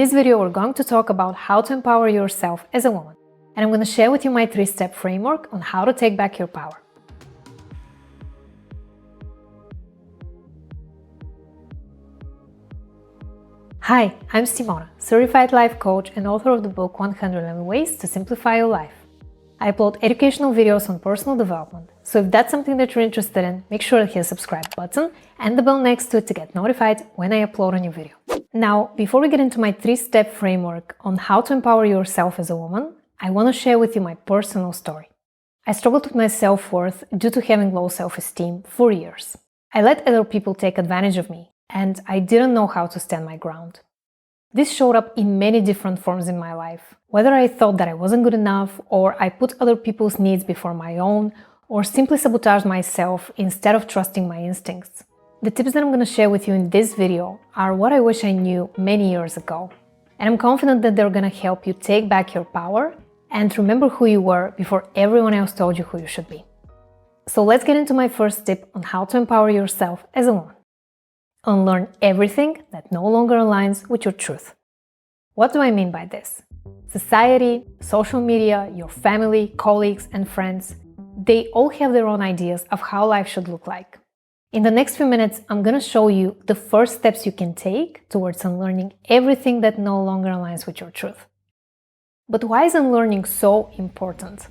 this video, we're going to talk about how to empower yourself as a woman. And I'm going to share with you my 3-step framework on how to take back your power. Hi, I'm Simona, certified life coach and author of the book 111 Ways to Simplify Your Life. I upload educational videos on personal development, so if that's something that you're interested in, make sure to hit the subscribe button and the bell next to it to get notified when I upload a new video. Now, before we get into my 3-step framework on how to empower yourself as a woman, I want to share with you my personal story. I struggled with my self-worth due to having low self-esteem for years. I let other people take advantage of me, and I didn't know how to stand my ground. This showed up in many different forms in my life, whether I thought that I wasn't good enough, or I put other people's needs before my own, or simply sabotaged myself instead of trusting my instincts. The tips that I'm going to share with you in this video are what I wish I knew many years ago, and I'm confident that they're going to help you take back your power and remember who you were before everyone else told you who you should be. So let's get into my first tip on how to empower yourself as a woman. Unlearn everything that no longer aligns with your truth. What do I mean by this? Society, social media, your family, colleagues, and friends, they all have their own ideas of how life should look like. In the next few minutes, I'm going to show you the first steps you can take towards unlearning everything that no longer aligns with your truth. But why is unlearning so important?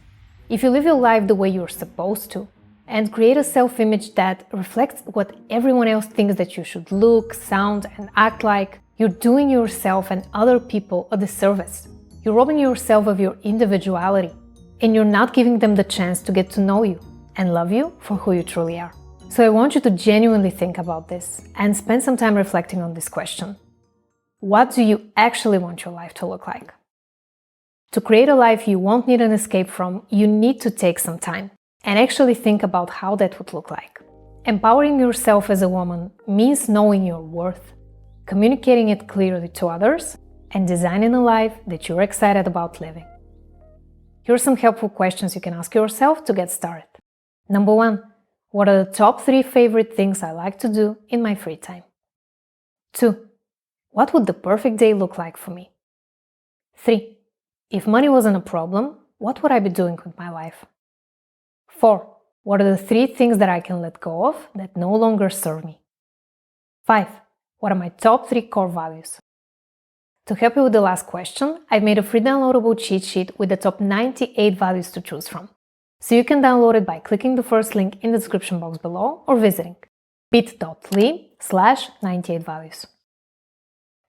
If you live your life the way you're supposed to, and create a self-image that reflects what everyone else thinks that you should look, sound, and act like, you're doing yourself and other people a disservice. You're robbing yourself of your individuality, and you're not giving them the chance to get to know you and love you for who you truly are. So I want you to genuinely think about this and spend some time reflecting on this question. What do you actually want your life to look like? To create a life you won't need an escape from, you need to take some time and actually think about how that would look like. Empowering yourself as a woman means knowing your worth, communicating it clearly to others, and designing a life that you're excited about living. Here are some helpful questions you can ask yourself to get started. Number 1. What are the top 3 favorite things I like to do in my free time? 2. What would the perfect day look like for me? 3. If money wasn't a problem, what would I be doing with my life? 4. What are the 3 things that I can let go of that no longer serve me? 5. What are my top 3 core values? To help you with the last question, I've made a free downloadable cheat sheet with the top 98 values to choose from. So you can download it by clicking the first link in the description box below or visiting bit.ly/98values.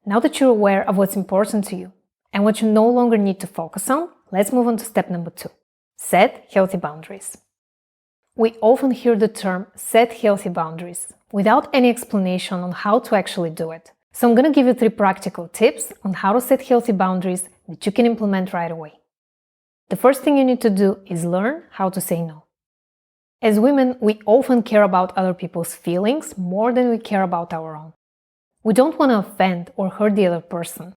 Now that you're aware of what's important to you and what you no longer need to focus on, let's move on to step number 2. Set healthy boundaries. We often hear the term set healthy boundaries without any explanation on how to actually do it. So I'm going to give you 3 practical tips on how to set healthy boundaries that you can implement right away. The first thing you need to do is learn how to say no. As women, we often care about other people's feelings more than we care about our own. We don't want to offend or hurt the other person.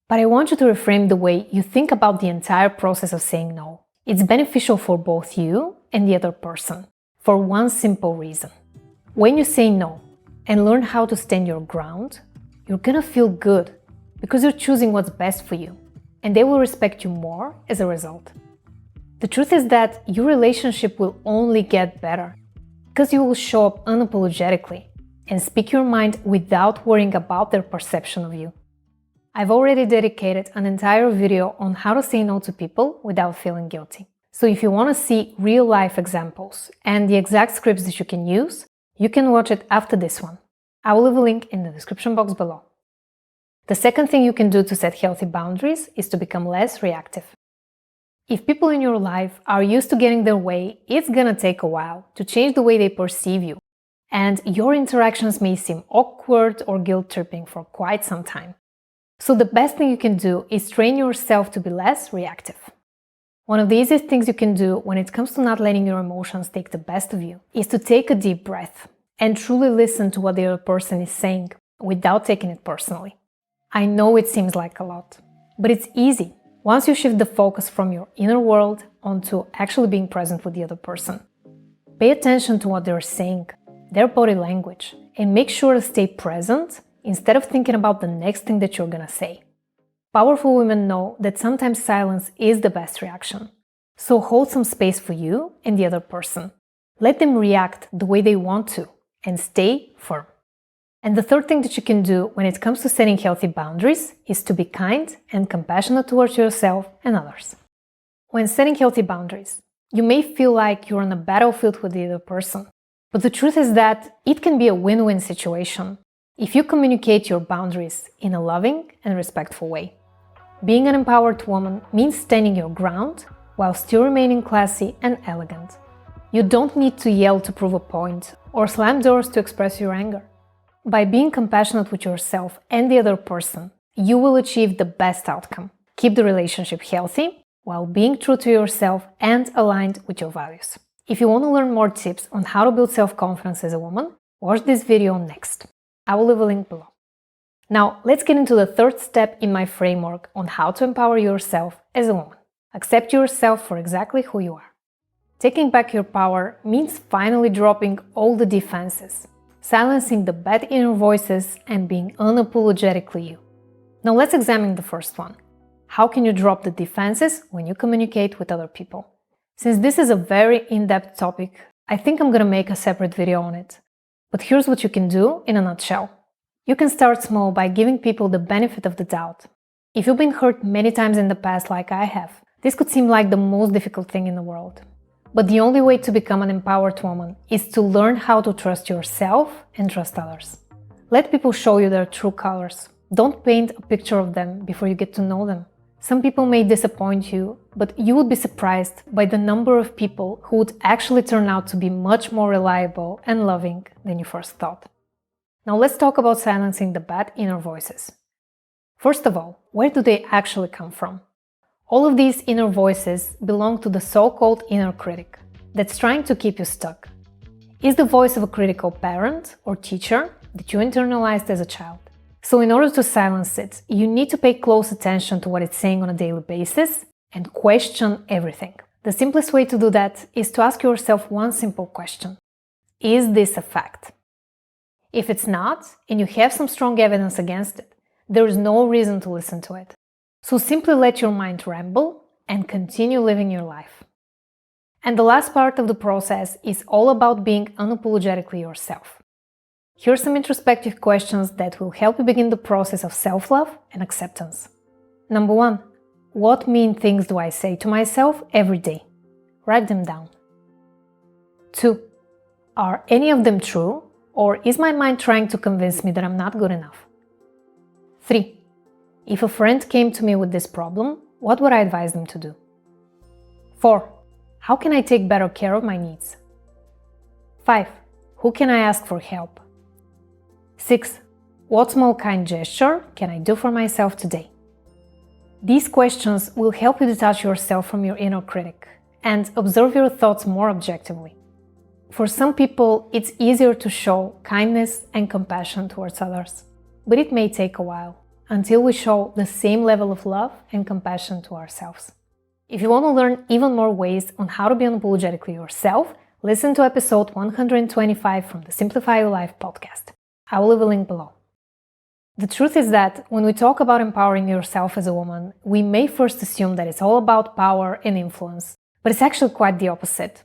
But I want you to reframe the way you think about the entire process of saying no. It's beneficial for both you and the other person, for one simple reason. When you say no and learn how to stand your ground, you're gonna feel good because you're choosing what's best for you, and they will respect you more as a result. The truth is that your relationship will only get better because you will show up unapologetically and speak your mind without worrying about their perception of you. I've already dedicated an entire video on how to say no to people without feeling guilty. So if you want to see real-life examples and the exact scripts that you can use, you can watch it after this one. I will leave a link in the description box below. The second thing you can do to set healthy boundaries is to become less reactive. If people in your life are used to getting their way, it's gonna take a while to change the way they perceive you, and your interactions may seem awkward or guilt-tripping for quite some time. So the best thing you can do is train yourself to be less reactive. One of the easiest things you can do when it comes to not letting your emotions take the best of you is to take a deep breath and truly listen to what the other person is saying without taking it personally. I know it seems like a lot, but it's easy once you shift the focus from your inner world onto actually being present with the other person. Pay attention to what they're saying, their body language, and make sure to stay present instead of thinking about the next thing that you're gonna say. Powerful women know that sometimes silence is the best reaction. So hold some space for you and the other person. Let them react the way they want to and stay firm. And the third thing that you can do when it comes to setting healthy boundaries is to be kind and compassionate towards yourself and others. When setting healthy boundaries, you may feel like you're on a battlefield with the other person, but the truth is that it can be a win-win situation if you communicate your boundaries in a loving and respectful way. Being an empowered woman means standing your ground while still remaining classy and elegant. You don't need to yell to prove a point or slam doors to express your anger. By being compassionate with yourself and the other person, you will achieve the best outcome. Keep the relationship healthy while being true to yourself and aligned with your values. If you want to learn more tips on how to build self-confidence as a woman, watch this video next. I will leave a link below. Now, let's get into the third step in my framework on how to empower yourself as a woman. Accept yourself for exactly who you are. Taking back your power means finally dropping all the defenses, silencing the bad inner voices and being unapologetically you. Now let's examine the first one. How can you drop the defenses when you communicate with other people? Since this is a very in-depth topic, I think I'm gonna make a separate video on it. But here's what you can do in a nutshell. You can start small by giving people the benefit of the doubt. If you've been hurt many times in the past like I have, this could seem like the most difficult thing in the world. But the only way to become an empowered woman is to learn how to trust yourself and trust others. Let people show you their true colors. Don't paint a picture of them before you get to know them. Some people may disappoint you, but you would be surprised by the number of people who would actually turn out to be much more reliable and loving than you first thought. Now let's talk about silencing the bad inner voices. First of all, where do they actually come from? All of these inner voices belong to the so-called inner critic that's trying to keep you stuck. It's the voice of a critical parent or teacher that you internalized as a child. So in order to silence it, you need to pay close attention to what it's saying on a daily basis and question everything. The simplest way to do that is to ask yourself one simple question. Is this a fact? If it's not, and you have some strong evidence against it, there is no reason to listen to it. So simply let your mind ramble and continue living your life. And the last part of the process is all about being unapologetically yourself. Here are some introspective questions that will help you begin the process of self-love and acceptance. Number 1. What mean things do I say to myself every day? Write them down. 2. Are any of them true, or is my mind trying to convince me that I'm not good enough? 3. If a friend came to me with this problem, what would I advise them to do? 4. How can I take better care of my needs? 5. Who can I ask for help? 6. What small kind gesture can I do for myself today? These questions will help you detach yourself from your inner critic and observe your thoughts more objectively. For some people, it's easier to show kindness and compassion towards others, but it may take a while until we show the same level of love and compassion to ourselves. If you want to learn even more ways on how to be unapologetically yourself, listen to episode 125 from the Simplify Your Life podcast. I will leave a link below. The truth is that when we talk about empowering yourself as a woman, we may first assume that it's all about power and influence, but it's actually quite the opposite.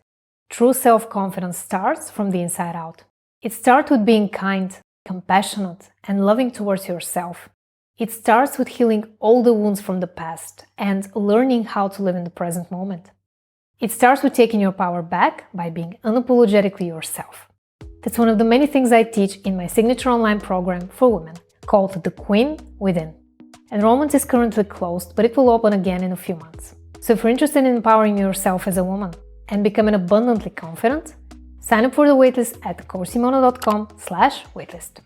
True self-confidence starts from the inside out. It starts with being kind, compassionate, and loving towards yourself. It starts with healing all the wounds from the past and learning how to live in the present moment. It starts with taking your power back by being unapologetically yourself. That's one of the many things I teach in my signature online program for women, called The Queen Within. Enrollment is currently closed, but it will open again in a few months. So if you're interested in empowering yourself as a woman and becoming abundantly confident, sign up for the waitlist at coachsimona.com/waitlist.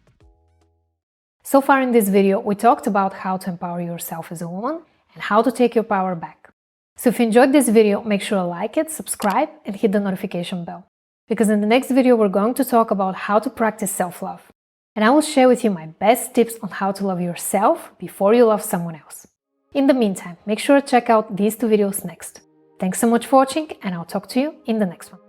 So far in this video, we talked about how to empower yourself as a woman and how to take your power back. So if you enjoyed this video, make sure to like it, subscribe, and hit the notification bell. Because in the next video, we're going to talk about how to practice self-love. And I will share with you my best tips on how to love yourself before you love someone else. In the meantime, make sure to check out these two videos next. Thanks so much for watching, and I'll talk to you in the next one.